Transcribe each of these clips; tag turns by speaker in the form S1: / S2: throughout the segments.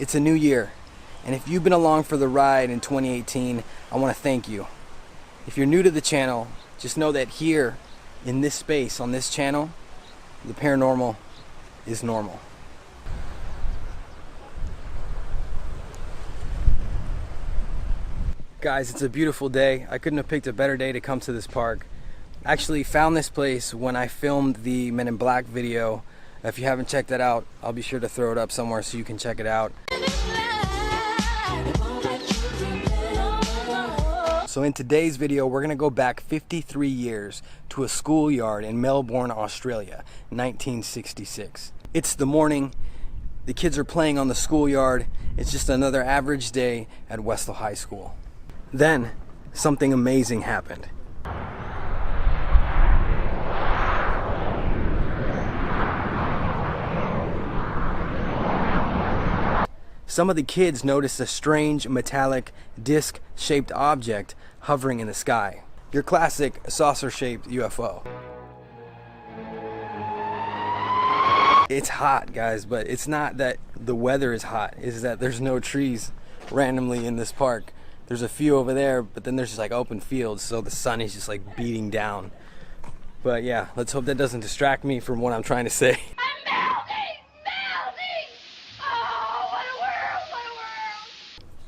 S1: It's a new year, and if you've been along for the ride in 2018, I want to thank you. If you're new to the channel, just know that here, in this space, on this channel, the paranormal is normal. Guys, it's a beautiful day. I couldn't have picked a better day to come to this park. I actually found this place when I filmed the Men in Black video. If you haven't checked that out, I'll be sure to throw it up somewhere so you can check it out. So in today's video, we're gonna go back 53 years to a schoolyard in Melbourne, Australia, 1966. It's the morning, the kids are playing on the schoolyard. It's just another average day at Westall High School. Then, something amazing happened. Some of the kids noticed a strange metallic disc-shaped object hovering in the sky. Your classic saucer-shaped UFO. It's hot, guys, but it's not that the weather is hot. It's that there's no trees randomly in this park. There's a few over there, but then there's just like open fields, so the sun is just like beating down. But yeah, let's hope that doesn't distract me from what I'm trying to say.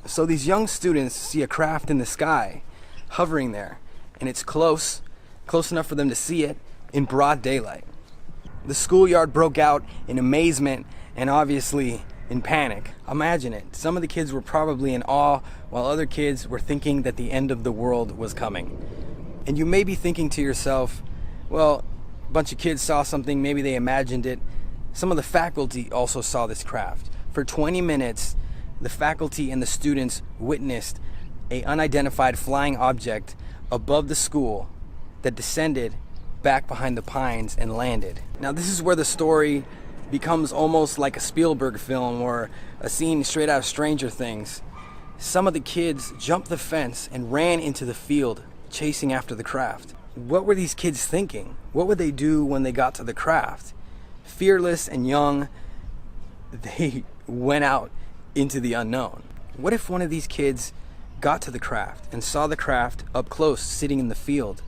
S1: So these young students see a craft in the sky, hovering there, and it's close enough for them to see it in broad daylight. The schoolyard broke out in amazement and obviously in panic. Imagine it, some of the kids were probably in awe while other kids were thinking that the end of the world was coming. And you may be thinking to yourself, well, a bunch of kids saw something, maybe they imagined it. Some of the faculty also saw this craft. For 20 minutes, the faculty and the students witnessed an unidentified flying object above the school that descended back behind the pines and landed. Now this is where the story becomes almost like a Spielberg film or a scene straight out of Stranger Things. Some of the kids jumped the fence and ran into the field chasing after the craft. What were these kids thinking? What would they do when they got to the craft? Fearless and young, they went out into the unknown. What if one of these kids got to the craft and saw the craft up close sitting in the field?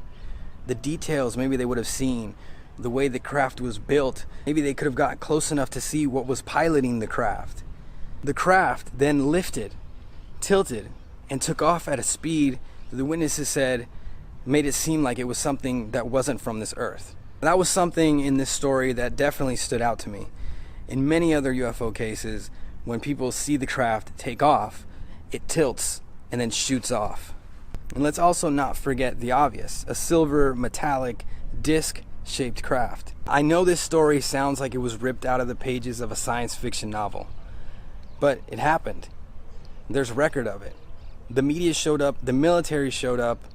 S1: The details maybe they would have seen, the way the craft was built, maybe they could have got close enough to see what was piloting the craft. The craft then lifted, tilted, and took off at a speed that the witnesses said made it seem like it was something that wasn't from this earth. That was something in this story that definitely stood out to me. In many other UFO cases, when people see the craft take off, it tilts and then shoots off. And let's also not forget the obvious, a silver metallic disc-shaped craft. I know this story sounds like it was ripped out of the pages of a science fiction novel, but it happened. There's record of it. The media showed up, the military showed up.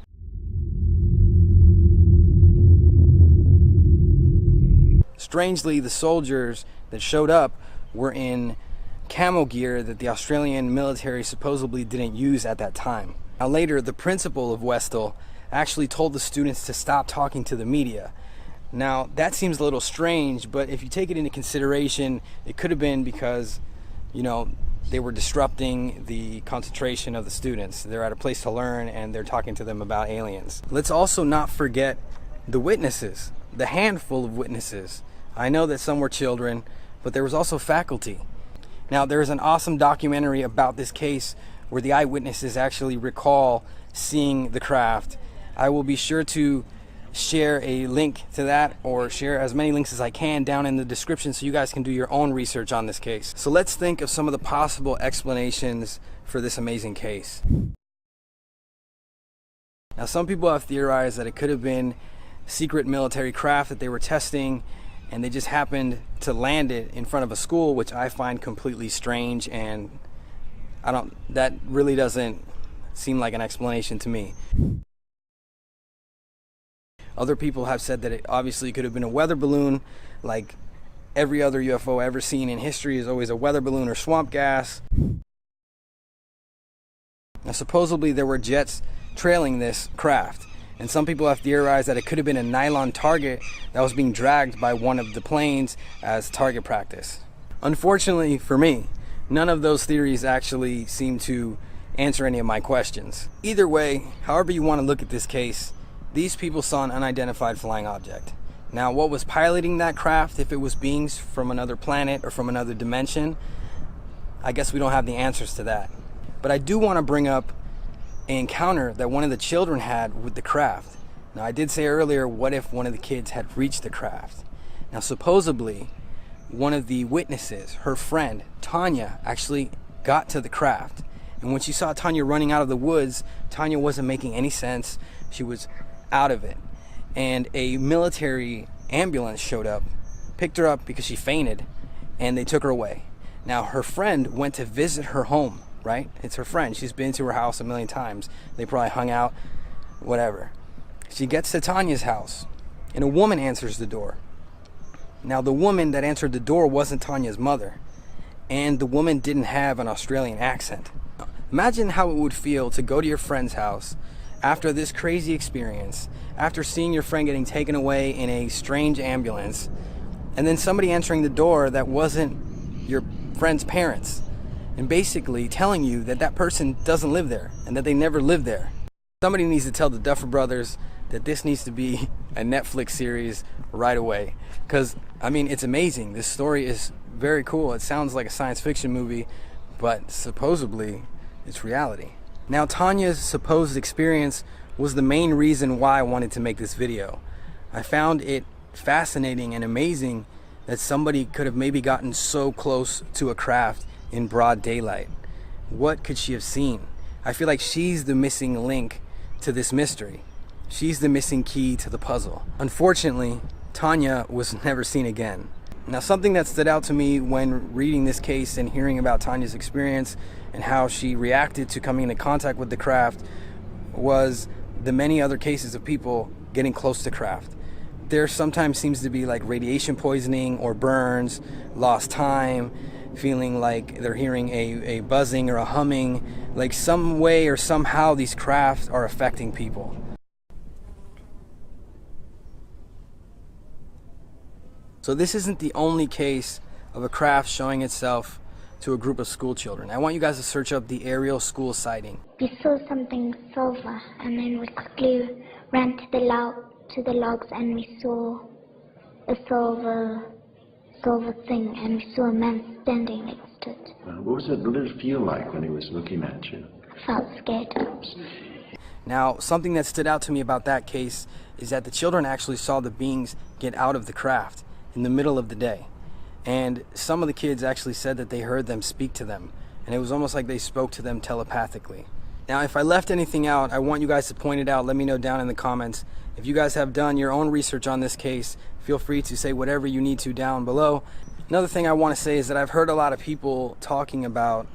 S1: Strangely, the soldiers that showed up were in camo gear that the Australian military supposedly didn't use at that time. Now later, the principal of Westall actually told the students to stop talking to the media. Now that seems a little strange, but if you take it into consideration, it could have been because, you know, they were disrupting the concentration of the students. They're at a place to learn and they're talking to them about aliens. Let's also not forget the witnesses, the handful of witnesses. I know that some were children, but there was also faculty. Now, there is an awesome documentary about this case where the eyewitnesses actually recall seeing the craft. I will be sure to share a link to that or share as many links as I can down in the description so you guys can do your own research on this case. So let's think of some of the possible explanations for this amazing case. Now, some people have theorized that it could have been secret military craft that they were testing and they just happened to land it in front of a school, which I find completely strange, and that really doesn't seem like an explanation to me. Other people have said that it obviously could have been a weather balloon, like every other UFO ever seen in history is always a weather balloon or swamp gas. Now, supposedly there were jets trailing this craft, and some people have theorized that it could have been a nylon target that was being dragged by one of the planes as target practice. Unfortunately for me, none of those theories actually seem to answer any of my questions. Either way, however you want to look at this case, these people saw an unidentified flying object. Now, what was piloting that craft, if it was beings from another planet or from another dimension, I guess we don't have the answers to that. But I do want to bring up an encounter that one of the children had with the craft. Now, I did say earlier, what if one of the kids had reached the craft? Now, supposedly, one of the witnesses, her friend, Tanya, actually got to the craft. And when she saw Tanya running out of the woods, Tanya wasn't making any sense. She was out of it. And a military ambulance showed up, picked her up because she fainted, and they took her away. Now, her friend went to visit her home, right? It's her friend. She's been to her house a million times. They probably hung out, whatever. She gets to Tanya's house, and a woman answers the door. Now, the woman that answered the door wasn't Tanya's mother, and the woman didn't have an Australian accent. Imagine how it would feel to go to your friend's house after this crazy experience, after seeing your friend getting taken away in a strange ambulance, and then somebody answering the door that wasn't your friend's parents, and basically telling you that that person doesn't live there and that they never lived there. Somebody needs to tell the Duffer Brothers that this needs to be a Netflix series right away. Because, I mean, it's amazing. This story is very cool. It sounds like a science fiction movie, but supposedly it's reality. Now, Tanya's supposed experience was the main reason why I wanted to make this video. I found it fascinating and amazing that somebody could have maybe gotten so close to a craft in broad daylight. What could she have seen? I feel like she's the missing link to this mystery. She's the missing key to the puzzle. Unfortunately, Tanya was never seen again. Now, something that stood out to me when reading this case and hearing about Tanya's experience and how she reacted to coming into contact with the craft was the many other cases of people getting close to craft. There sometimes seems to be like radiation poisoning or burns, lost time, feeling like they're hearing a buzzing or a humming, like some way or somehow these crafts are affecting people. So this isn't the only case of a craft showing itself to a group of school children. I want you guys to search up the aerial school sighting.
S2: We saw something silver, and then we quickly ran to the logs, and we saw a silver thing, and we saw a man standing next to it.
S3: What was it? What did it feel like when he was looking at you?
S2: I felt scared.
S1: Now, something that stood out to me about that case is that the children actually saw the beings get out of the craft in the middle of the day. And some of the kids actually said that they heard them speak to them, and it was almost like they spoke to them telepathically. Now, if I left anything out, I want you guys to point it out. Let me know down in the comments. If you guys have done your own research on this case, feel free to say whatever you need to down below. Another thing I want to say is that I've heard a lot of people talking about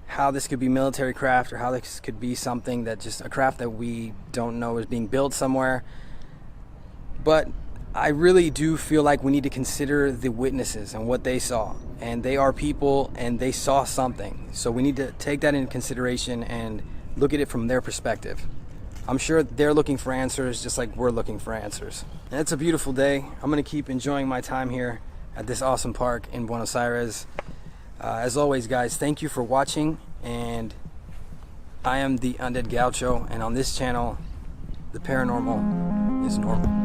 S1: how this could be military craft, or how this could be something that just a craft that we don't know is being built somewhere. But I really do feel like we need to consider the witnesses and what they saw. And they are people, and they saw something. So we need to take that into consideration and look at it from their perspective. I'm sure they're looking for answers just like we're looking for answers. And it's a beautiful day. I'm going to keep enjoying my time here at this awesome park in Buenos Aires. As always, guys, thank you for watching. And I am the Undead Gaucho. And on this channel, the paranormal is normal.